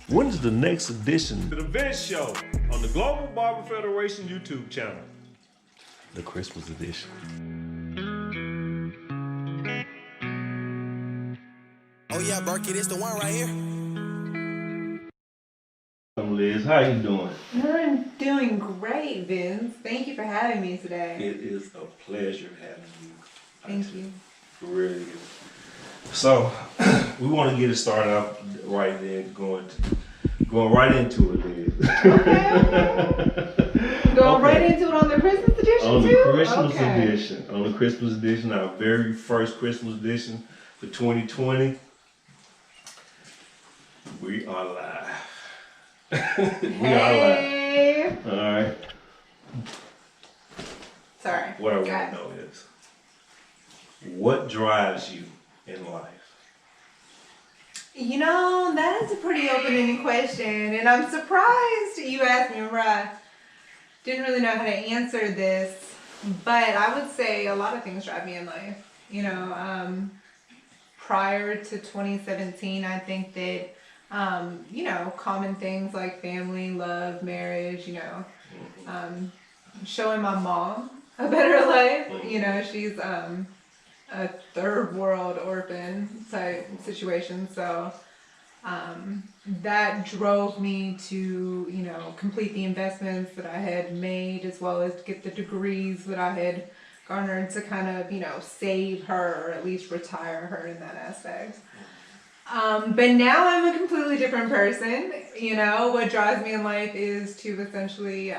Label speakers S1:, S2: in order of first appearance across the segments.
S1: When is the next edition to the event show on the Global Barber Federation YouTube channel? The Christmas edition.
S2: Oh yeah, Berkey, this the one right here.
S1: Liz, how you doing?
S3: I'm doing great, Vince. Thank you for having me today.
S1: It is a pleasure having you.
S3: Thank you.
S1: Really is. So, we want to get it started off right there, going right into it, Liz.
S3: Okay. Going right into it on the Christmas edition
S1: on
S3: too?
S1: The Christmas edition. On the Christmas edition, our very first Christmas edition for 2020. We are live. We are live. All right.
S3: Sorry.
S1: What I want to know is, what drives you in life?
S3: You know, that is a pretty open-ended question, and I'm surprised you asked me, right? Didn't really know how to answer this, but I would say a lot of things drive me in life. You know, prior to 2017, I think that, you know, common things like family, love, marriage, you know, showing my mom a better life. You know, she's a third world orphan type situation, so that drove me to, you know, complete the investments that I had made, as well as get the degrees that I had garnered to kind of, you know, save her, or at least retire her in that aspect. But now I'm a completely different person. You know, what drives me in life is to essentially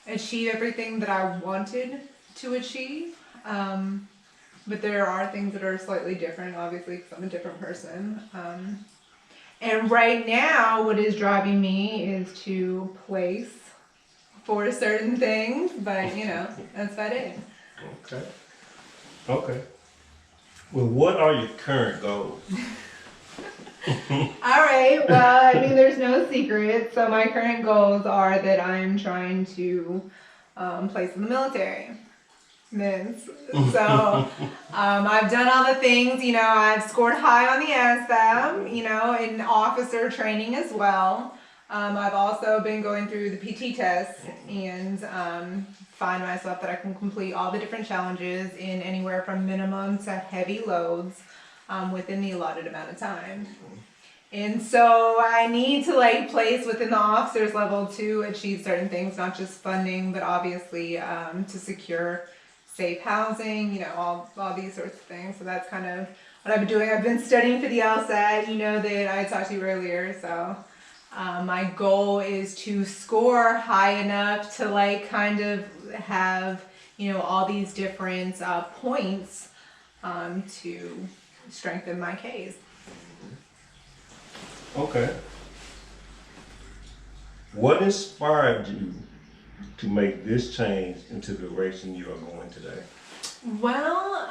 S3: achieve everything that I wanted to achieve. But there are things that are slightly different, obviously, because I'm a different person. And right now, what is driving me is to place for certain things, but you know, that's about it.
S1: Okay. Okay. Well, what are your current goals?
S3: All right, well, I mean, there's no secret. So my current goals are that I'm trying to place in the military. So I've done all the things, you know, I've scored high on the ASVAB, you know, in officer training as well. I've also been going through the PT tests and find myself that I can complete all the different challenges in anywhere from minimum to heavy loads within the allotted amount of time. And so I need to like place within the officers level to achieve certain things, not just funding, but obviously to secure safe housing, you know, all these sorts of things. So that's kind of what I've been doing. I've been studying for the LSAT, you know, that I talked to you earlier. So my goal is to score high enough to like kind of have, you know, all these different points to strengthen my case.
S1: Okay. What inspired you to make this change into the direction you are going today?
S3: Well,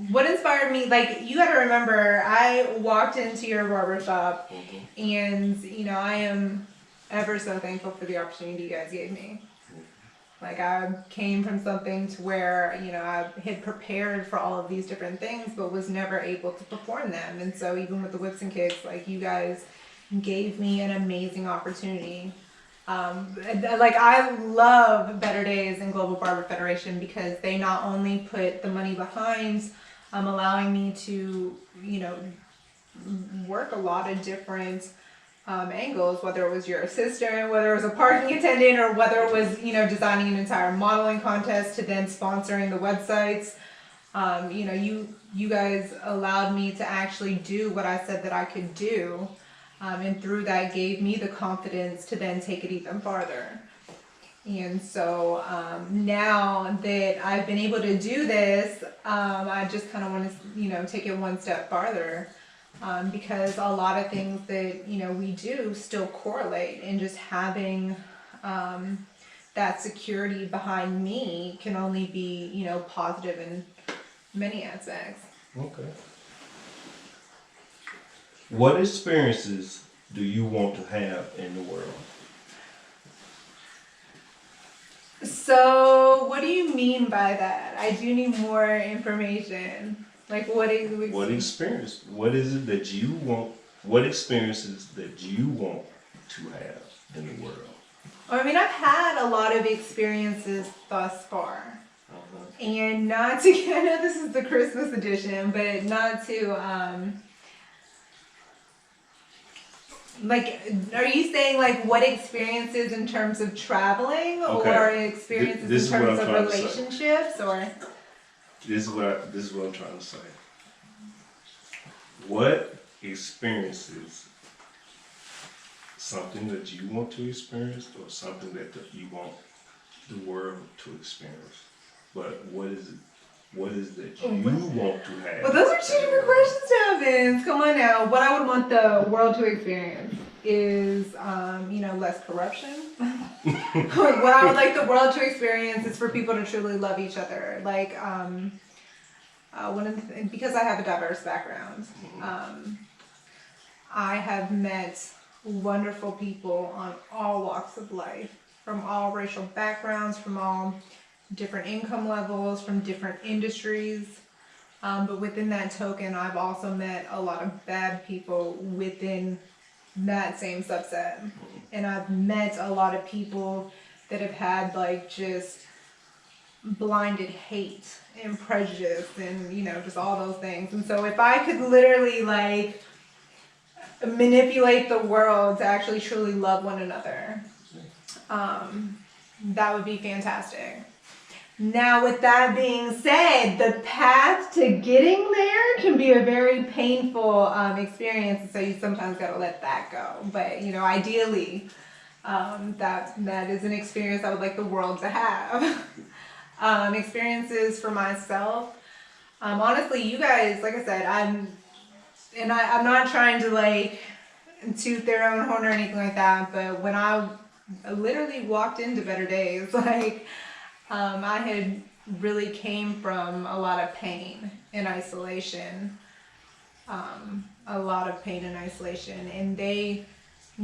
S3: what inspired me, like, you got to remember, I walked into your barbershop, and, you know, I am ever so thankful for the opportunity you guys gave me. Like, I came from something to where, you know, I had prepared for all of these different things, but was never able to perform them. And so even with the Whipz N Kickz, like, you guys gave me an amazing opportunity. Like, I love Better Days and Global Barber Federation because they not only put the money behind allowing me to, you know, work a lot of different angles, whether it was your assistant, whether it was a parking attendant, or whether it was, you know, designing an entire modeling contest to then sponsoring the websites. You know, you guys allowed me to actually do what I said that I could do. And through that gave me the confidence to then take it even farther. And so now that I've been able to do this, I just kind of want to, you know, take it one step farther. Because a lot of things that, you know, we do still correlate, and just having that security behind me can only be, you know, positive in many aspects.
S1: Okay. What experiences do you want to have in the world?
S3: So, what do you mean by that? I do need more information. Like, what
S1: experience? What is it that you want what experiences that you want to have in the world?
S3: I mean, I've had a lot of experiences thus far. And not to, I know this is the Christmas edition, but not to, like, are you saying like what experiences in terms of traveling or experiences
S1: This
S3: in
S1: is what
S3: terms
S1: I'm
S3: of
S1: trying to say.
S3: relationships or?
S1: This is what I'm trying to say. What experiences, something that you want to experience or something that you want the world to experience? But what is it? What is that you want to have?
S3: Well, those are two different questions now, Vince. Come on now. What I would want the world to experience is, less corruption. What I would like the world to experience is for people to truly love each other. Like, because I have a diverse background, I have met wonderful people on all walks of life, from all racial backgrounds, from all different income levels, from different industries. But within that token, I've also met a lot of bad people within that same subset. And I've met a lot of people that have had like just blinded hate and prejudice and, just all those things. And so if I could literally like manipulate the world to actually truly love one another, that would be fantastic. Now, with that being said, the path to getting there can be a very painful experience, and so you sometimes got to let that go. But ideally, that is an experience I would like the world to have. Experiences for myself. Honestly, you guys, like I said, I'm not trying to like toot their own horn or anything like that. But when I literally walked into Better Days, like. I had really came from a lot of pain and isolation, and they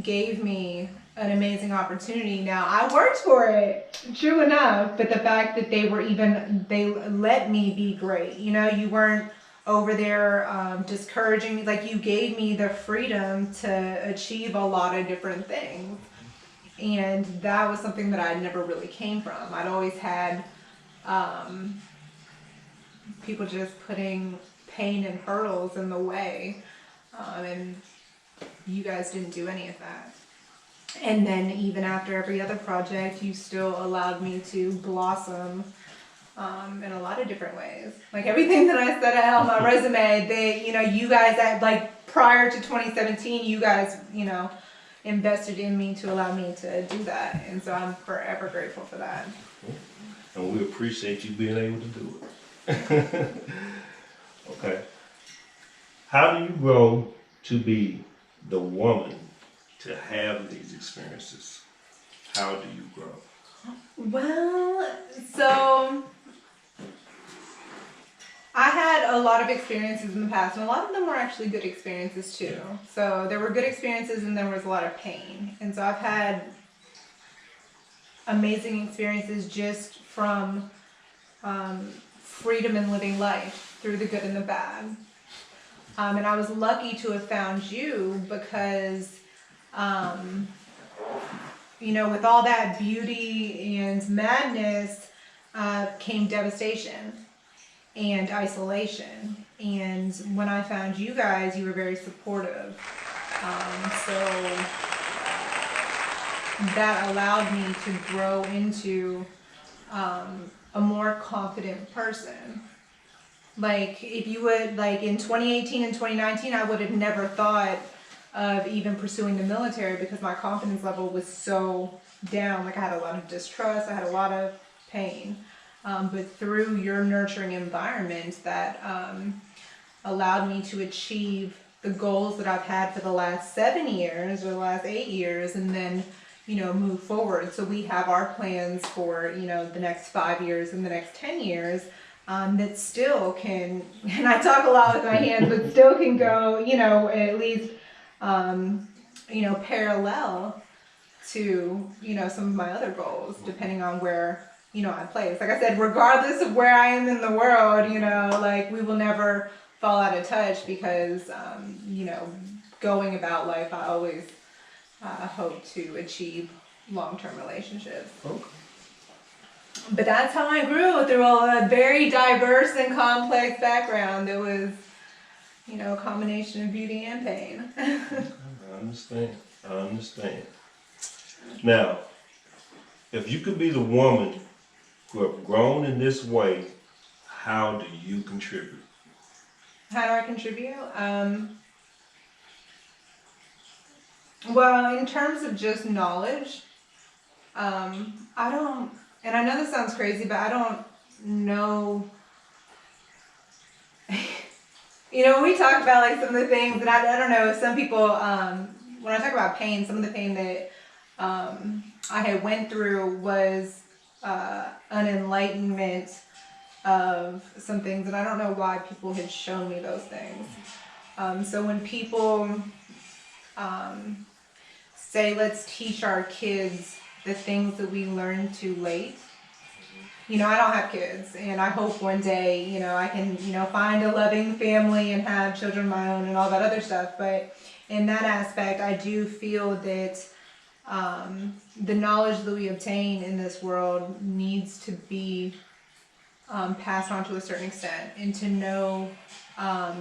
S3: gave me an amazing opportunity. Now, I worked for it, true enough, but the fact that they let me be great. You weren't over there discouraging me. Like, you gave me the freedom to achieve a lot of different things. And that was something that I never really came from. I'd always had people just putting pain and hurdles in the way. And you guys didn't do any of that. And then even after every other project, you still allowed me to blossom in a lot of different ways. Like everything that I said on my resume, you guys, like prior to 2017, you guys, invested in me to allow me to do that. And so I'm forever grateful for that.
S1: And we appreciate you being able to do it. Okay. How do you grow to be the woman to have these experiences? How do you grow?
S3: Well, so I had a lot of experiences in the past, and a lot of them were actually good experiences too. So there were good experiences and there was a lot of pain. And so I've had amazing experiences just from freedom and living life through the good and the bad. And I was lucky to have found you because, with all that beauty and madness came devastation and isolation. And when I found you guys, you were very supportive. So that allowed me to grow into a more confident person. Like if you would, like in 2018 and 2019, I would have never thought of even pursuing the military because my confidence level was so down. Like I had a lot of distrust, I had a lot of pain. But through your nurturing environment that allowed me to achieve the goals that I've had for the last 7 years or the last 8 years and then, move forward. So we have our plans for, the next 5 years and the next 10 years that still can, and I talk a lot with my hands, but still can go, at least, parallel to, some of my other goals, depending on where, I place. Like I said, regardless of where I am in the world, like we will never fall out of touch because, going about life, I always hope to achieve long-term relationships.
S1: Okay.
S3: But that's how I grew through a very diverse and complex background. It was, you know, a combination of beauty and pain.
S1: I understand. Now, if you could be the woman who have grown in this way, how do you contribute?
S3: How do I contribute? Well, in terms of just knowledge, I don't, and I know this sounds crazy, but I don't know. You know, when we talk about like some of the things that I don't know, some people, when I talk about pain, some of the pain that I had went through was an enlightenment of some things, and I don't know why people had shown me those things. So when people say, let's teach our kids the things that we learned too late. You know, I don't have kids, and I hope one day, you know, I can, you know, find a loving family and have children of my own and all that other stuff. But in that aspect, I do feel that the knowledge that we obtain in this world needs to be passed on to a certain extent, and to know a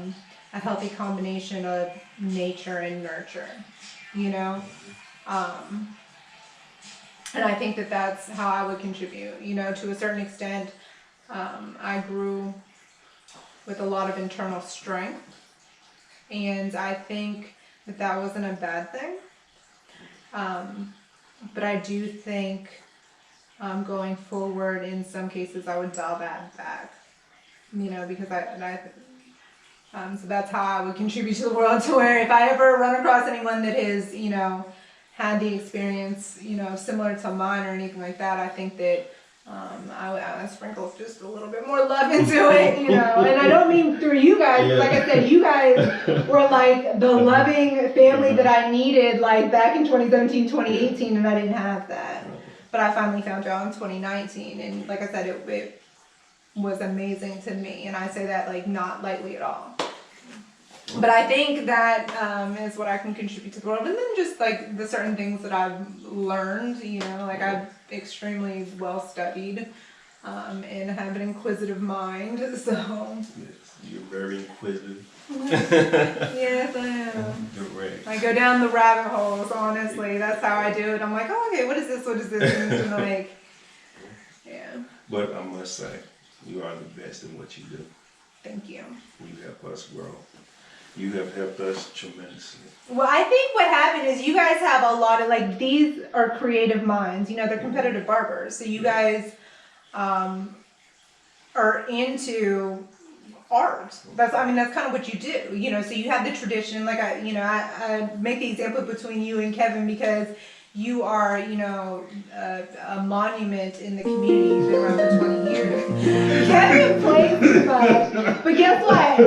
S3: healthy combination of nature and nurture, you know? And I think that that's how I would contribute, you know, to a certain extent. I grew with a lot of internal strength, and I think that that wasn't a bad thing. But I do think going forward, in some cases, I would dial that back, you know, because so that's how I would contribute to the world, to where if I ever run across anyone that has, you know, had the experience, you know, similar to mine or anything like that, I think that I would sprinkle just a little bit more love into it, you know. And I don't mean through you guys. Yeah. Like I said, you guys were like the loving family that I needed, like back in 2017, 2018, and I didn't have that. But I finally found y'all in 2019, and like I said, it was amazing to me, and I say that like not lightly at all. But I think that is what I can contribute to the world. And then just like the certain things that I've learned, you know, like I've extremely well studied and have an inquisitive mind, so. Yes,
S1: you're very inquisitive.
S3: Yes, I am.
S1: Direct.
S3: I go down the rabbit holes, honestly. That's how I do it. I'm like, oh, okay, what is this? What is this? And like, yeah.
S1: But I must say, you are the best in what you do.
S3: Thank you.
S1: You help us grow. You have helped us tremendously.
S3: Well, I think what happened is you guys have a lot of, like, these are creative minds. You know, they're competitive barbers. So you guys are into art. That's kind of what you do. You know, so you have the tradition. Like, I make the example between you and Kevin because you are, you know, a monument in the community. You've been around for 20 years. Kevin plays too much, but guess what?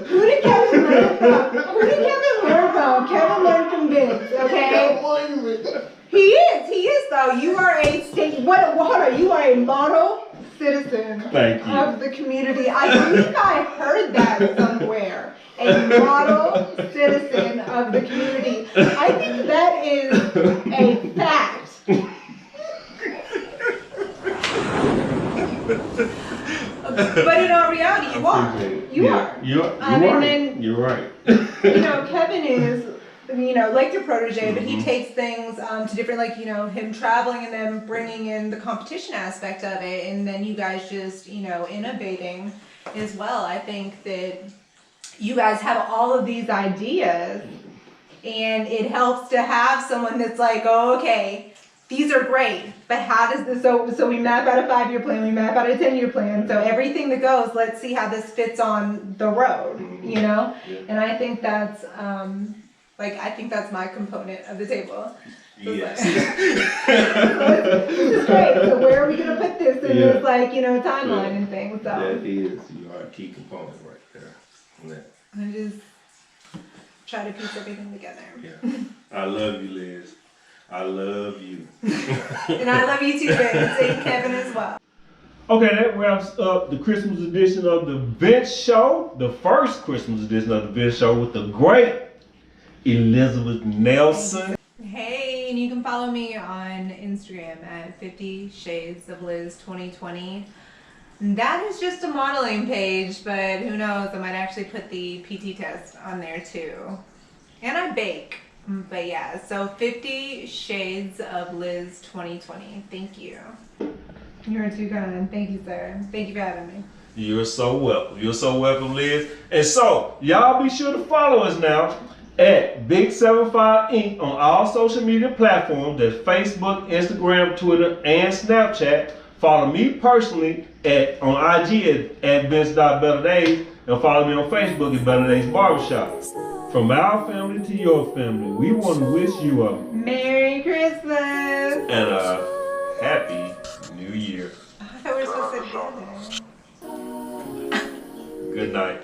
S3: Who did Kevin learn from? Kevin learned from Vince, okay? He is though. You are a state, you are a model citizen of the community. I believe I heard that somewhere. A model citizen of the community. I think that is a fact. But in all reality, you are.
S1: You're right.
S3: You know, Kevin is, you know, like your protege, but he takes things to different, like, you know, him traveling and then bringing in the competition aspect of it, and then you guys just, you know, innovating as well. I think that you guys have all of these ideas, and it helps to have someone that's like, oh, okay, these are great, but how does this, so we map out a 5-year plan, we map out a 10-year plan, so everything that goes, let's see how this fits on the road, you know? And I think that's, I think that's my component of the table. So
S1: yes.
S3: This is great, so where are we going to put this in this, like, you know, timeline and things, so.
S1: That is, you are a key component right there. Yeah.
S3: I just try to piece everything together.
S1: Yeah. I love you, Liz. I love you.
S3: And I love you too, and Kevin as well.
S1: Okay, that wraps up the Christmas edition of the Vince Show, the first Christmas edition of the Vince Show with the great Elizabeth Nelson.
S3: Hey, and you can follow me on Instagram at 50 Shades of Liz 2020. That is just a modeling page, but who knows, I might actually put the PT test on there too. And I bake. But yeah, so 50 Shades of Liz 2020. Thank you. You're too kind. Thank you, sir. Thank you for having me.
S1: You're so welcome. You're so welcome, Liz. And so, y'all be sure to follow us now at Big 75 Inc. on all social media platforms. That's Facebook, Instagram, Twitter, and Snapchat. Follow me personally on IG at Vince.BetterDays, and follow me on Facebook at Better Days Barbershop. From our family to your family, we want to wish you a
S3: Merry Christmas!
S1: and a Happy New Year.
S3: I thought we were supposed to do that.
S1: Good night.